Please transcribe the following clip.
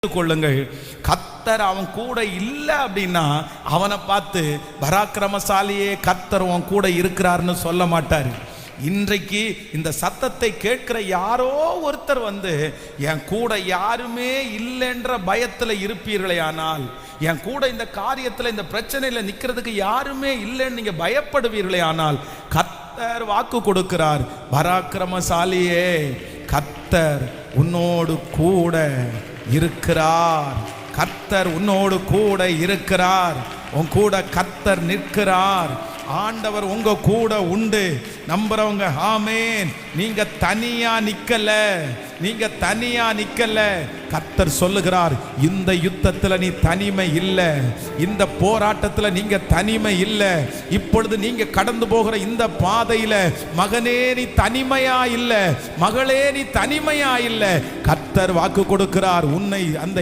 கொள்ளுங்கள். கர்த்தர் அவன் கூட இல்லை அப்படின்னா அவனை பார்த்து பராக்கிரமசாலியே கர்த்தர் அவன் கூட இருக்கிறார்னு சொல்ல மாட்டார். இன்றைக்கு இந்த சத்தத்தை கேட்கிற யாரோ ஒருத்தர் என் கூட யாருமே இல்லைன்ற பயத்தில் இருப்பீர்களே, ஆனால் என் கூட இந்த காரியத்தில் இந்த பிரச்சனையில் நிற்கிறதுக்கு யாருமே இல்லைன்னு நீங்க பயப்படுவீர்களே, ஆனால் கர்த்தர் வாக்கு கொடுக்கிறார், பராக்கிரமசாலியே கர்த்தர் உன்னோடு கூட இருக்கிறார். கர்த்தர் உன்னோடு கூட இருக்கிறார். உன் கூட கர்த்தர் நிற்கிறார். ஆண்டவர் உங்க கூட உண்டு. நம்புறவங்க ஆமென். நீங்க தனியா நிக்கல, நீங்க தனியா நிக்கல. கர்த்தர் சொல்லுகிறார், இந்த யுத்தத்துல நீ தனிமை இல்லை, இந்த போராட்டத்துல நீங்க தனிமை இல்லை. இப்பொழுது நீங்க கடந்து போகிற இந்த பாதையில மகனே நீ தனிமையா இல்லை, மகளே நீ தனிமையா இல்லை. கர்த்தர் வாக்கு கொடுக்கிறார், உன்னை அந்த